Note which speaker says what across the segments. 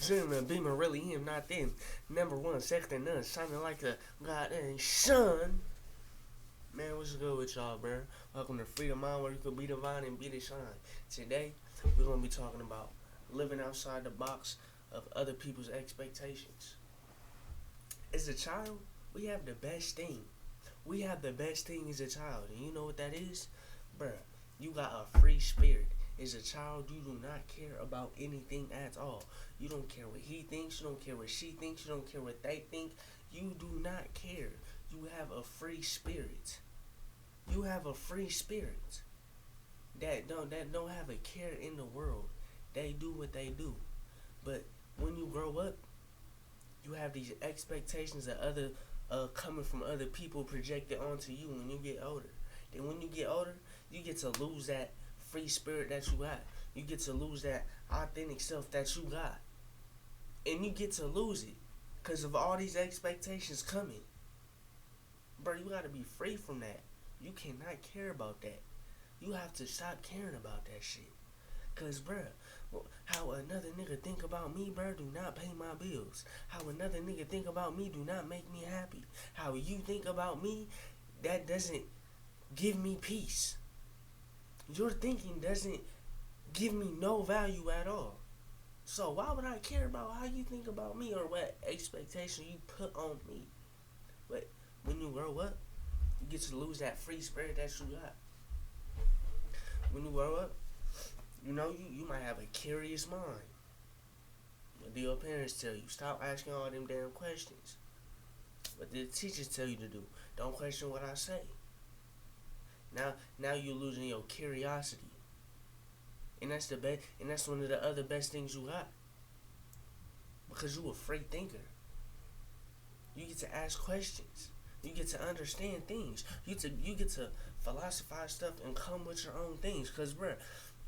Speaker 1: Zoom beamer really him, not them. Number one, second to none, shining like a goddamn sun. Man, what's good with y'all, bro? Welcome to Freedom Mind, where you can be divine and be the shine. Today, we're gonna be talking about living outside the box of other people's expectations. As a child, we have the best thing. We have the best thing as a child, and you know what that is, bruh? You got a free spirit. As a child, you do not care about anything at all. You don't care what he thinks. You don't care what she thinks. You don't care what they think. You do not care. You have a free spirit. You have a free spirit that don't have a care in the world. They do what they do. But when you grow up, you have these expectations that other coming from other people projected onto you when you get older. Then when you get older, you get to lose that free spirit that you got. You get to lose that authentic self that you got. And you get to lose it because of all these expectations coming. Bro, you gotta be free from that. You cannot care about that. You have to stop caring about that shit. Cause bruh, how another nigga think about me, bruh, do not pay my bills. How another nigga think about me do not make me happy. How you think about me, that doesn't give me peace. Your thinking doesn't give me no value at all. So why would I care about how you think about me or what expectation you put on me? But when you grow up, you get to lose that free spirit that you got. When you grow up, you might have a curious mind. What do your parents tell you? Stop asking all them damn questions. What the teachers tell you to do? Don't question what I say. Now you're losing your curiosity. And that's the best, and that's one of the other best things you got. Because you a free thinker. You get to ask questions. You get to understand things. You get to philosophize stuff and come with your own things. Cause bruh,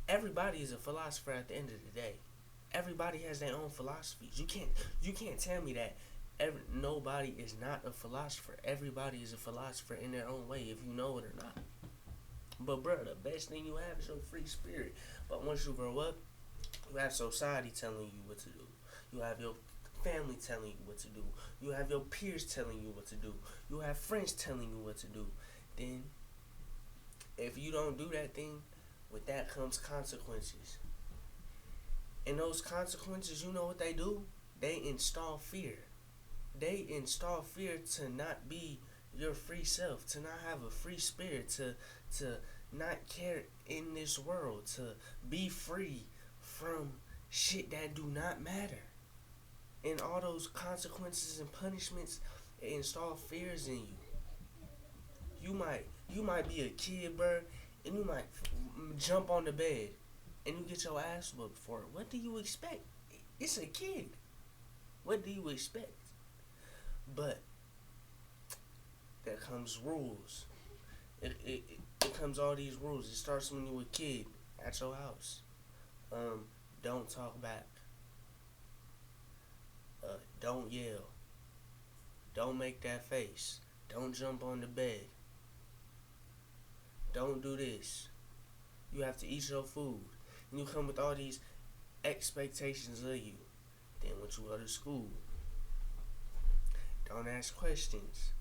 Speaker 1: everybody is a philosopher at the end of the day. Everybody has their own philosophies. You can't tell me that nobody is not a philosopher. Everybody is a philosopher in their own way, if you know it or not. But bruh, the best thing you have is your free spirit. But once you grow up, you have society telling you what to do. You have your family telling you what to do. You have your peers telling you what to do. You have friends telling you what to do. Then, if you don't do that thing, with that comes consequences. And those consequences, you know what they do? They install fear. They install fear to not be your free self, to not have a free spirit, to not care in this world, to be free from shit that do not matter. And all those consequences and punishments install fears in you. You might be a kid, bro, and you might jump on the bed and you get your ass whooped for it. What do you expect? It's a kid. What do you expect? But there comes rules. It comes all these rules. It starts when you were a kid at your house. Don't talk back. Don't yell. Don't make that face. Don't jump on the bed. Don't do this. You have to eat your food. And you come with all these expectations of you. Then when you go to school, don't ask questions.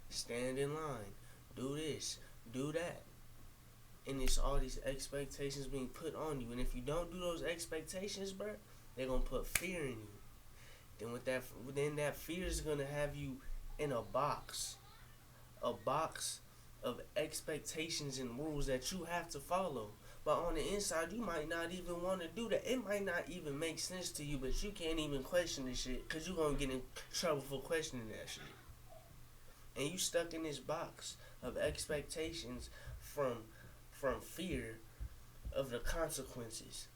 Speaker 1: Stand in line. Do this. Do that. And it's all these expectations being put on you. And if you don't do those expectations, bro, they're gonna put fear in you. Then that fear is gonna have you in a box of expectations and rules that you have to follow. But on the inside, you might not even want to do that. It might not even make sense to you, but you can't even question this shit because you're gonna get in trouble for questioning that shit. And you stuck in this box of expectations from fear of the consequences.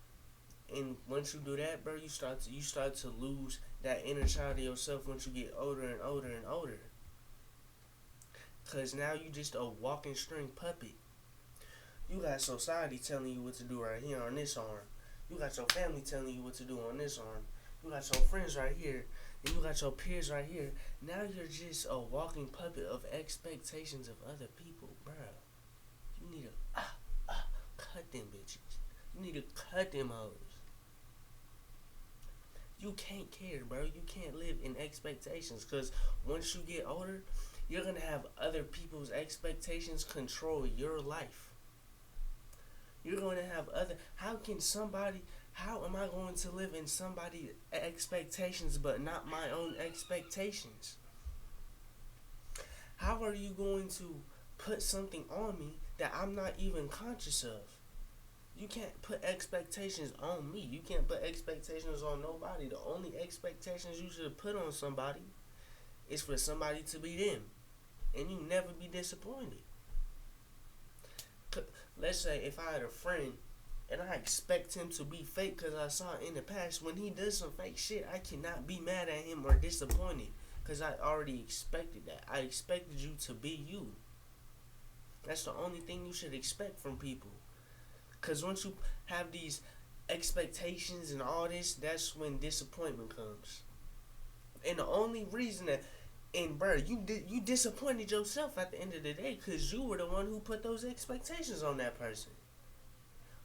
Speaker 1: And once you do that, bro, you start to lose that inner child of yourself once you get older and older and older. Cause now you just a walking string puppet. You got society telling you what to do right here on this arm. You got your family telling you what to do on this arm. You got your friends right here. And you got your peers right here. Now you're just a walking puppet of expectations of other people, bro. You need to cut them bitches. You need to cut them hoes. You can't care, bro. You can't live in expectations, because once you get older, you're going to have other people's expectations control your life. You're going to have other. How am I going to live in somebody's expectations but not my own expectations? How are you going to put something on me that I'm not even conscious of? You can't put expectations on me. You can't put expectations on nobody. The only expectations you should put on somebody is for somebody to be them. And you never be disappointed. Let's say if I had a friend and I expect him to be fake because I saw it in the past, when he does some fake shit, I cannot be mad at him or disappointed because I already expected that. I expected you to be you. That's the only thing you should expect from people. Because once you have these expectations and all this, that's when disappointment comes. And the only reason that, and bro, you disappointed yourself at the end of the day because you were the one who put those expectations on that person.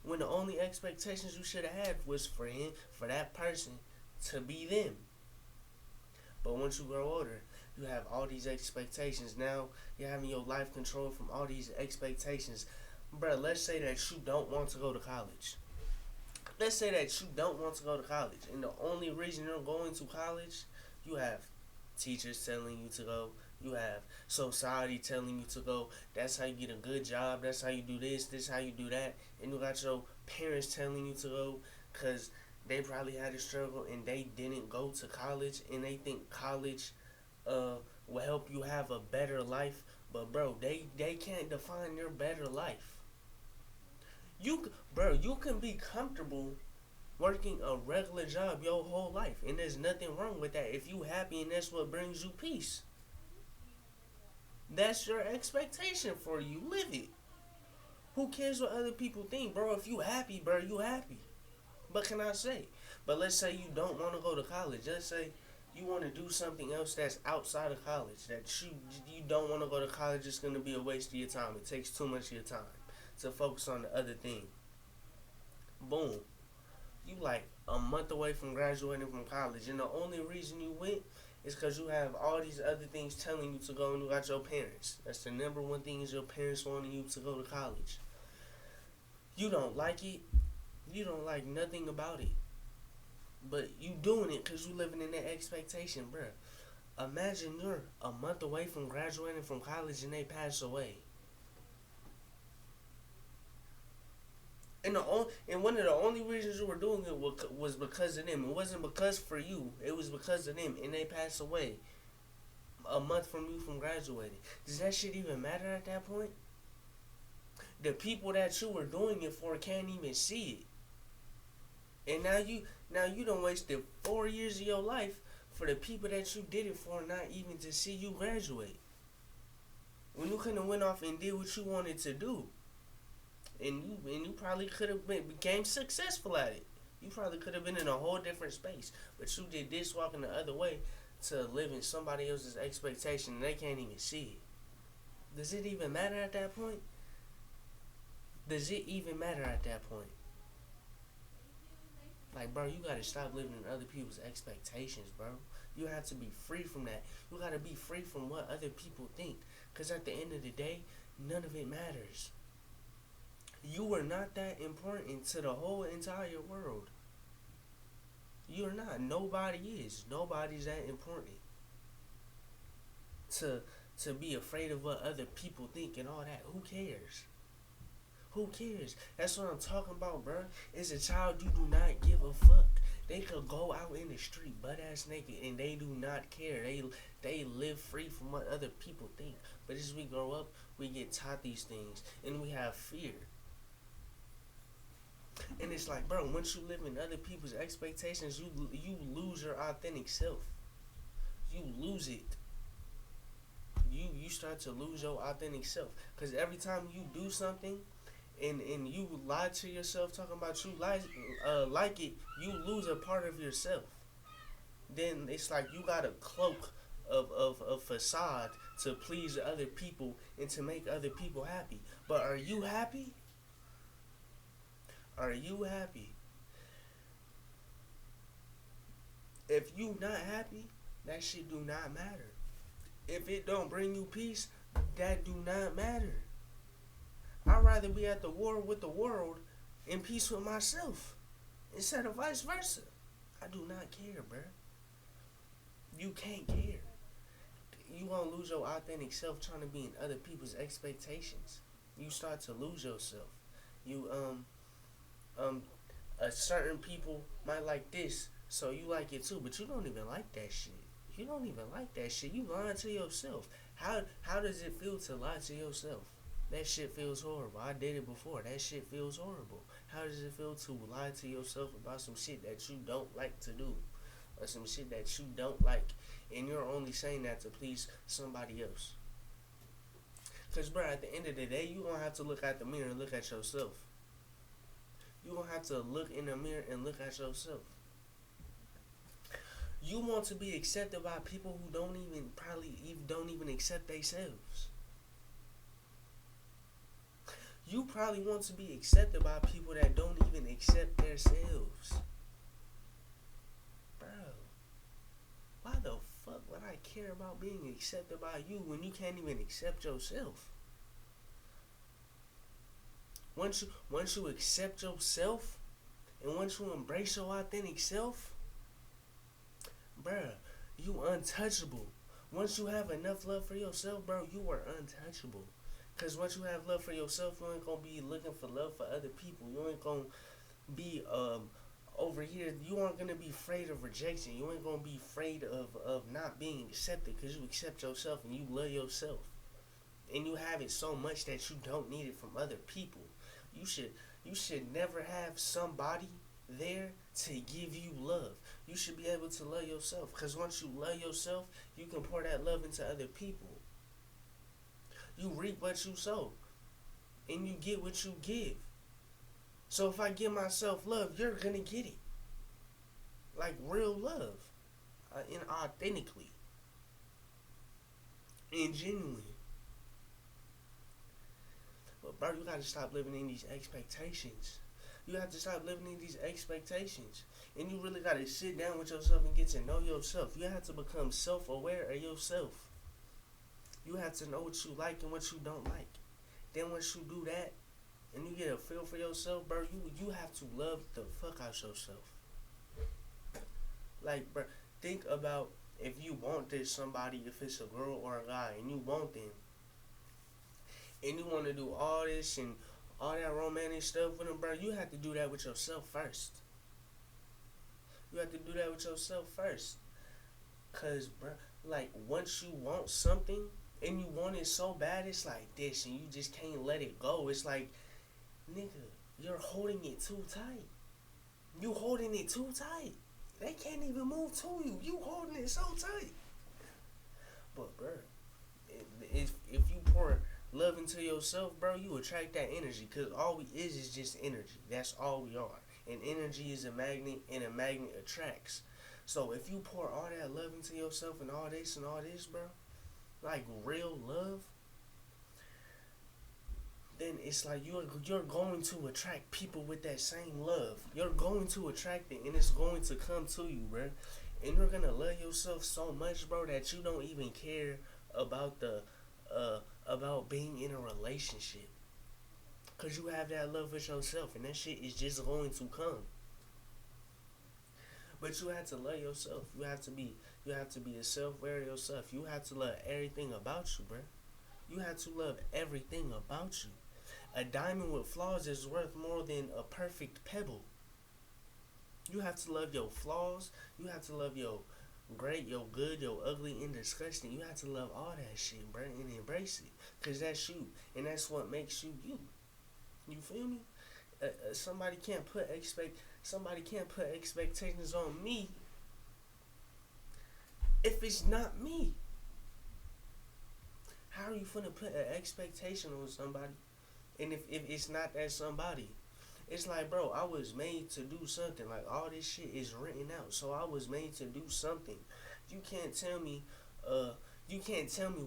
Speaker 1: When the only expectations you should have had was for that person to be them. But once you grow older, you have all these expectations. Now you're having your life controlled from all these expectations. Bro, let's say that you don't want to go to college. Let's say that you don't want to go to college. And the only reason you're going to college, you have teachers telling you to go. You have society telling you to go. That's how you get a good job. That's how you do this how you do that. And you got your parents telling you to go because they probably had a struggle and they didn't go to college. And they think college will help you have a better life. But, bro, they can't define your better life. You can be comfortable working a regular job your whole life, and there's nothing wrong with that if you happy and that's what brings you peace. That's your expectation for you. Live it. Who cares what other people think, bro? If you happy, bro, you happy. But can I say? But let's say you don't want to go to college. Let's say you want to do something else that's outside of college. That you don't want to go to college. It's going to be a waste of your time. It takes too much of your time to focus on the other thing. Boom. You like a month away from graduating from college, and the only reason you went is because you have all these other things telling you to go, and you got your parents. That's the number one thing, is your parents wanting you to go to college. You don't like it. You don't like nothing about it. But you doing it because you living in that expectation, bruh. Imagine you're a month away from graduating from college and they pass away. And one of the only reasons you were doing it was because of them. It wasn't because for you. It was because of them. And they passed away a month from you from graduating. Does that shit even matter at that point? The people that you were doing it for can't even see it. And now you done wasted 4 years of your life for the people that you did it for not even to see you graduate. When you couldn't have went off and did what you wanted to do. And you probably could have became successful at it. You probably could have been in a whole different space. But you did this walking the other way to live in somebody else's expectation and they can't even see it. Does it even matter at that point? Does it even matter at that point? Like, bro, you gotta stop living in other people's expectations, bro. You have to be free from that. You gotta be free from what other people think. Because at the end of the day, none of it matters. You are not that important to the whole entire world. You're not. Nobody is. Nobody's that important. To be afraid of what other people think and all that. Who cares? Who cares? That's what I'm talking about, bro. As a child, you do not give a fuck. They could go out in the street butt ass naked and they do not care. They live free from what other people think. But as we grow up, we get taught these things and we have fear. And it's like, bro, once you live in other people's expectations, you lose your authentic self. You lose it. You start to lose your authentic self. Because every time you do something and you lie to yourself talking about you like it, you lose a part of yourself. Then it's like you got a cloak of facade to please other people and to make other people happy. But are you happy? Are you happy? If you not happy, that shit do not matter. If it don't bring you peace, that do not matter. I'd rather be at the war with the world in peace with myself instead of vice versa. I do not care, bruh. You can't care. You won't lose your authentic self trying to be in other people's expectations. You start to lose yourself. You certain people might like this, so you like it too, but you don't even like that shit. You don't even like that shit. You lying to yourself. How does it feel to lie to yourself? That shit feels horrible. I did it before. That shit feels horrible. How does it feel to lie to yourself about some shit that you don't like to do? Or some shit that you don't like. And you're only saying that to please somebody else. Because, bro, at the end of the day, you're going to have to look at the mirror and look at yourself. You're going to have to look in the mirror and look at yourself. You want to be accepted by people who don't even accept themselves. You probably want to be accepted by people that don't even accept themselves. Bro, why the fuck would I care about being accepted by you when you can't even accept yourself? Once you accept yourself and once you embrace your authentic self, bruh, you untouchable. Once you have enough love for yourself, bro, you are untouchable. Because once you have love for yourself, you ain't going to be looking for love for other people. You ain't going to be over here. You aren't going to be afraid of rejection. You ain't going to be afraid of not being accepted because you accept yourself and you love yourself. And you have it so much that you don't need it from other people. You should never have somebody there to give you love. You should be able to love yourself. Because once you love yourself, you can pour that love into other people. You reap what you sow. And you get what you give. So if I give myself love, you're going to get it. Like real love. And authentically. And genuinely. But bro, you got to stop living in these expectations. You have to stop living in these expectations. And you really got to sit down with yourself and get to know yourself. You have to become self-aware of yourself. You have to know what you like and what you don't like. Then once you do that, and you get a feel for yourself, bro, you have to love the fuck out yourself. Like, bro, think about if you want this somebody, if it's a girl or a guy, and you want them, and you want to do all this and all that romantic stuff with them, bro, you have to do that with yourself first. You have to do that with yourself first. Because, bro, like, once you want something, and you want it so bad, it's like this, and you just can't let it go. It's like, nigga, you're holding it too tight. You holding it too tight. They can't even move to you. You holding it so tight. But, bro, if you pour love into yourself, bro, you attract that energy. Because all we is just energy. That's all we are. And energy is a magnet, and a magnet attracts. So if you pour all that love into yourself and all this, bro, like real love, then it's like you're going to attract people with that same love. You're going to attract it, and it's going to come to you, bro. And you're gonna love yourself so much, bro, that you don't even care about about being in a relationship, cause you have that love for yourself, and that shit is just going to come. But you have to love yourself. You have to be a self-aware of yourself. You have to love everything about you, bro. You have to love everything about you. A diamond with flaws is worth more than a perfect pebble. You have to love your flaws. You have to love your great, your good, your ugly, and disgusting. You have to love all that shit, bro, and embrace it. Because that's you. And that's what makes you you. You feel me? Somebody can't put expectations on me if it's not me. How are you finna put an expectation on somebody, and if it's not that somebody? It's like, bro, I was made to do something. Like, all this shit is written out, so I was made to do something. You can't tell me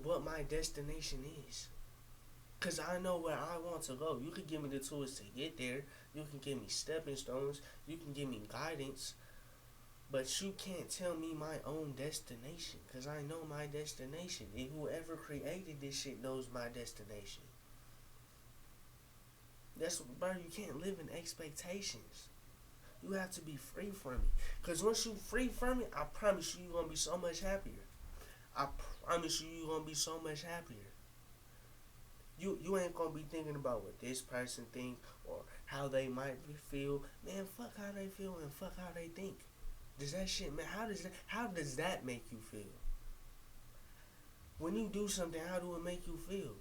Speaker 1: what my destination is. Because I know where I want to go. You can give me the tools to get there. You can give me stepping stones. You can give me guidance. But you can't tell me my own destination, because I know my destination. And whoever created this shit knows my destination. That's, bro, you can't live in expectations. You have to be free from it. Because once you free from it, I promise you, you're going to be so much happier. I promise you, you're going to be so much happier. You ain't going to be thinking about what this person think or how they might feel. Man, fuck how they feel and fuck how they think. Does that shit, man, how does that make you feel? When you do something, how do it make you feel?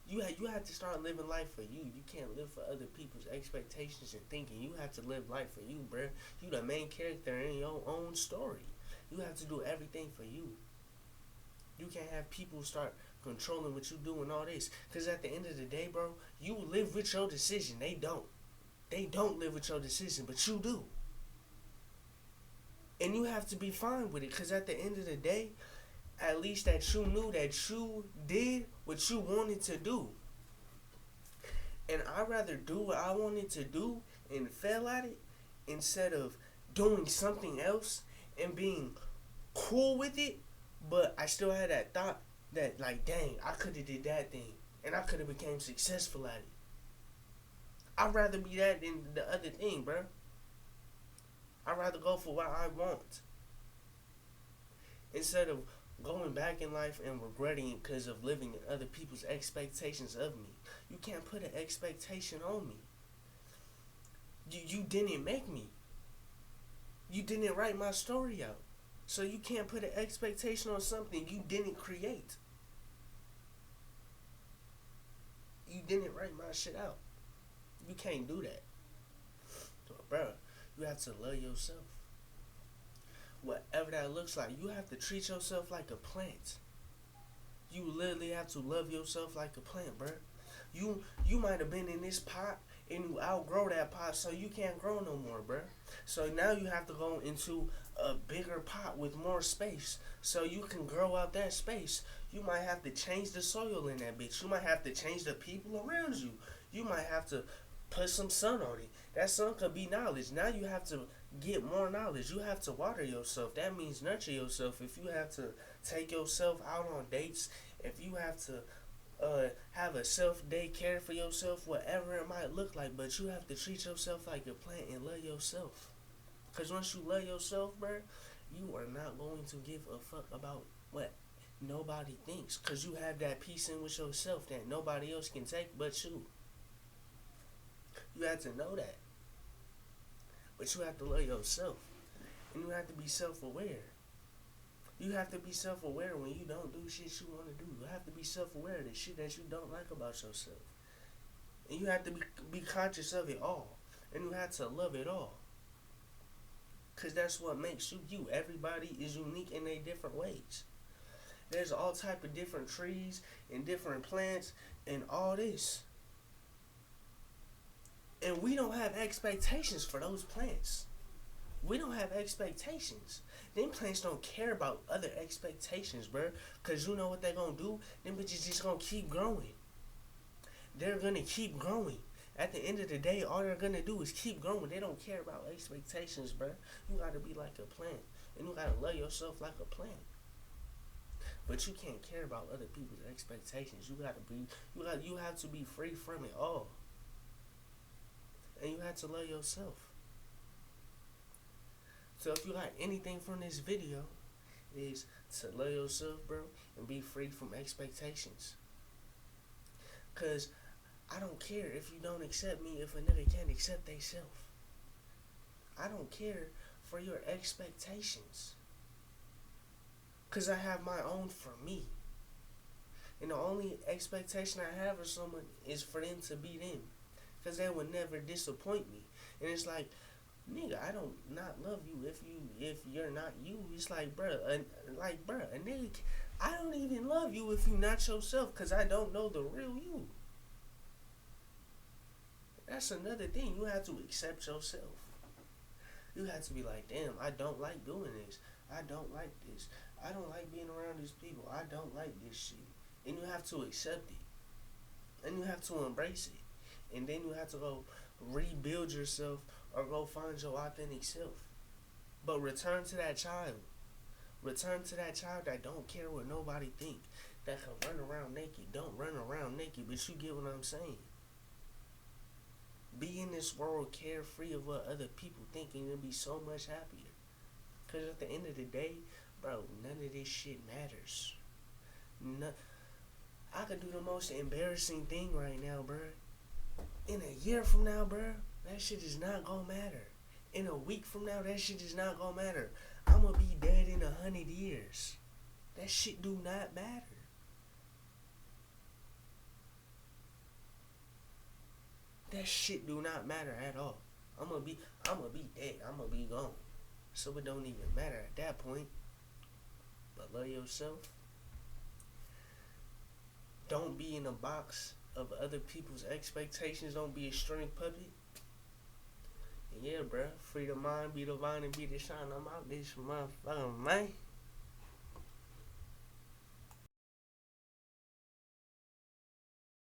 Speaker 1: You have to start living life for you. You can't live for other people's expectations and thinking. You have to live life for you, bruh. You the main character in your own story. You have to do everything for you. You can't have people start controlling what you do and all this. Because at the end of the day, bro, you live with your decision. They don't. They don't live with your decision, but you do. And you have to be fine with it. Because at the end of the day, at least that you knew that you did what you wanted to do. And I'd rather do what I wanted to do and fail at it instead of doing something else and being cool with it, but I still had that thought that, like, dang, I could have did that thing and I could have became successful at it. I'd rather be that than the other thing, bro. I'd rather go for what I want instead of going back in life and regretting it because of living in other people's expectations of me. You can't put an expectation on me. You didn't make me. You didn't write my story out. So you can't put an expectation on something you didn't create. You didn't write my shit out. You can't do that. So, bro, you have to love yourself. Whatever that looks like, you have to treat yourself like a plant. You literally have to love yourself like a plant, bro. You might have been in this pot and you outgrow that pot, so you can't grow no more, bro. So now you have to go into a bigger pot with more space so you can grow out that space. You might have to change the soil in that bitch. You might have to change the people around you. You might have to put some sun on it. That sun could be knowledge. Now you have to get more knowledge. You have to water yourself. That means nurture yourself. If you have to take yourself out on dates, if you have to have a self-day care for yourself, whatever it might look like, but you have to treat yourself like a plant and love yourself. Because once you love yourself, bro, you are not going to give a fuck about what nobody thinks. Because you have that peace in with yourself that nobody else can take but you. You have to know that. But you have to love yourself. And you have to be self-aware. You have to be self-aware when you don't do shit you want to do. You have to be self-aware of the shit that you don't like about yourself. And you have to be conscious of it all. And you have to love it all. Because that's what makes you you. Everybody is unique in their different ways. There's all type of different trees and different plants and all this. And we don't have expectations for those plants. We don't have expectations. Them plants don't care about other expectations, bro. Because you know what they're going to do? Them bitches just going to keep growing. They're going to keep growing. At the end of the day, all they're going to do is keep growing. They don't care about expectations, bro. You got to be like a plant. And you got to love yourself like a plant. But you can't care about other people's expectations. You have to be free from it all. And you have to love yourself. So if you got anything from this video, is to love yourself, bro, and be free from expectations. Cause I don't care if you don't accept me if a nigga can't accept theyself. I don't care for your expectations. Cause I have my own for me. And the only expectation I have of someone is for them to be them. Cause they would never disappoint me. And it's like, nigga, I don't not love you if you're not you. It's like, bruh, a nigga, I don't even love you if you not yourself, cause I don't know the real you. That's another thing. You have to accept yourself. You have to be like, damn, I don't like doing this. I don't like this. I don't like being around these people. I don't like this shit. And you have to accept it. And you have to embrace it. And then you have to go rebuild yourself or go find your authentic self. But return to that child. Return to that child that don't care what nobody think. That can run around naked. Don't run around naked, but you get what I'm saying. Be in this world carefree of what other people think, and you'll be so much happier. Because at the end of the day, bro, none of this shit matters. No, I could do the most embarrassing thing right now, bro. In a year from now, bro, that shit is not gonna matter. In a week from now, that shit is not gonna matter. I'm gonna be dead in 100 years. That shit do not matter. That shit do not matter at all. I'm gonna be dead. I'm gonna be gone. So it don't even matter at that point. But love yourself. Don't be in a box of other people's expectations. Don't be a string puppet. And yeah, bruh. Free the mind, be the vine, and be the shine. I'm out this motherfucker, man.